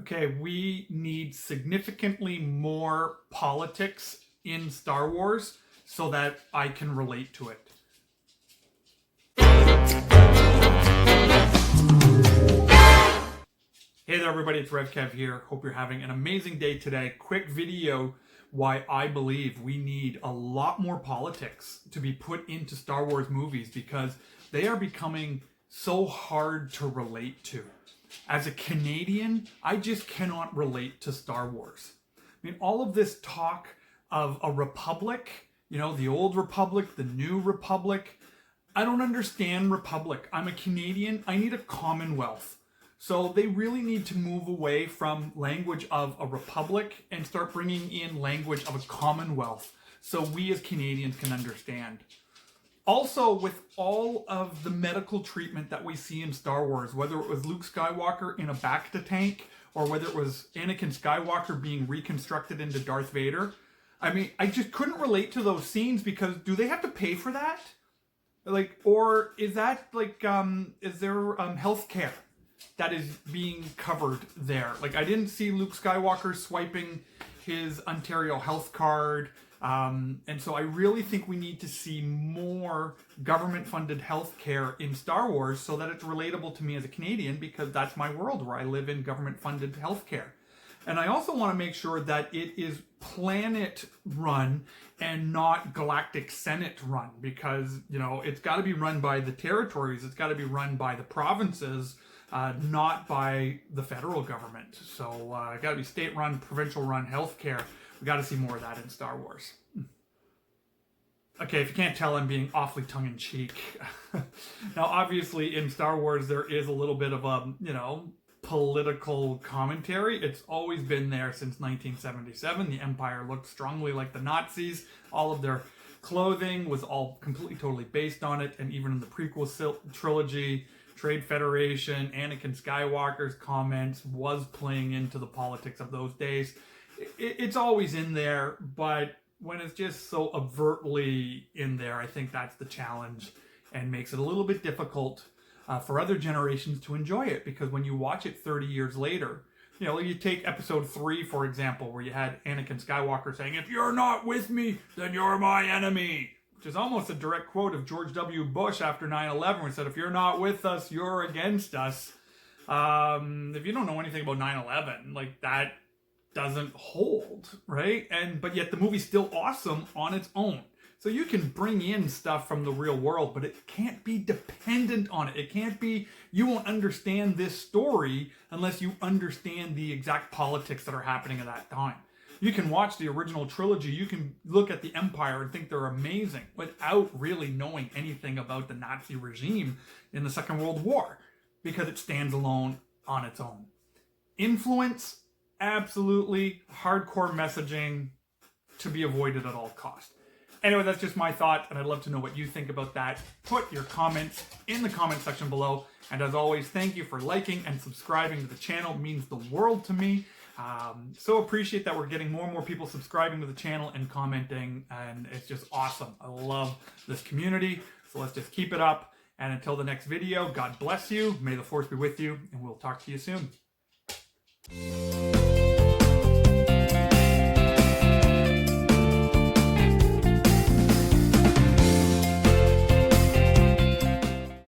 Okay, we need significantly more politics in Star Wars so that I can relate to it. Hey there everybody, it's RevKev here. Hope you're having an amazing day today. Quick video why I believe we need a lot more politics to be put into Star Wars movies because they are becoming so hard to relate to. As a Canadian, I just cannot relate to Star Wars. I mean, all of this talk of a republic, you know, the old republic, the new republic, I don't understand republic. I'm a Canadian, I need a commonwealth. So they really need to move away from language of a republic and start bringing in language of a commonwealth so we as Canadians can understand. Also, with all of the medical treatment that we see in Star Wars, whether it was Luke Skywalker in a Bacta tank or whether it was Anakin Skywalker being reconstructed into Darth Vader, I mean, I just couldn't relate to those scenes because do they have to pay for that? Like, or is that like, is there health care that is being covered there? Like, I didn't see Luke Skywalker swiping his Ontario health card. And so I really think we need to see more government-funded healthcare in Star Wars so that it's relatable to me as a Canadian, because that's my world where I live in government-funded healthcare. And I also want to make sure that it is planet-run and not Galactic Senate-run, because, you know, it's got to be run by the territories, it's got to be run by the provinces, not by the federal government. So got to be state-run, provincial-run healthcare. We got to see more of that in Star Wars. Okay, if you can't tell, I'm being awfully tongue-in-cheek. Now, obviously, in Star Wars, there is a little bit of a, you know, political commentary. It's always been there since 1977. The Empire looked strongly like the Nazis. All of their clothing was all completely, totally based on it. And even in the prequel trilogy, Trade Federation, Anakin Skywalker's comments was playing into the politics of those days. It's always in there, but when it's just so overtly in there, I think that's the challenge and makes it a little bit difficult for other generations to enjoy it, because when you watch it 30 years later, you know, you take episode 3, for example, where you had Anakin Skywalker saying, "If you're not with me, then you're my enemy," which is almost a direct quote of George W. Bush after 9/11, where he said, "If you're not with us, you're against us." If you don't know anything about 9/11, like, that doesn't hold, right? But yet the movie's still awesome on its own. So you can bring in stuff from the real world, but it can't be dependent on it. It can't be, you won't understand this story unless you understand the exact politics that are happening at that time. You can watch the original trilogy, you can look at the Empire and think they're amazing without really knowing anything about the Nazi regime in the Second World War, because it stands alone on its own. Influence, absolutely. Hardcore messaging to be avoided at all costs. Anyway, that's just my thought, and I'd love to know what you think about that. Put your comments in the comment section below. And as always, thank you for liking and subscribing to the channel. It means the world to me. So appreciate that we're getting more and more people subscribing to the channel and commenting, and it's just awesome. I love this community, so let's just keep it up. And until the next video, God bless you. May the Force be with you, and we'll talk to you soon.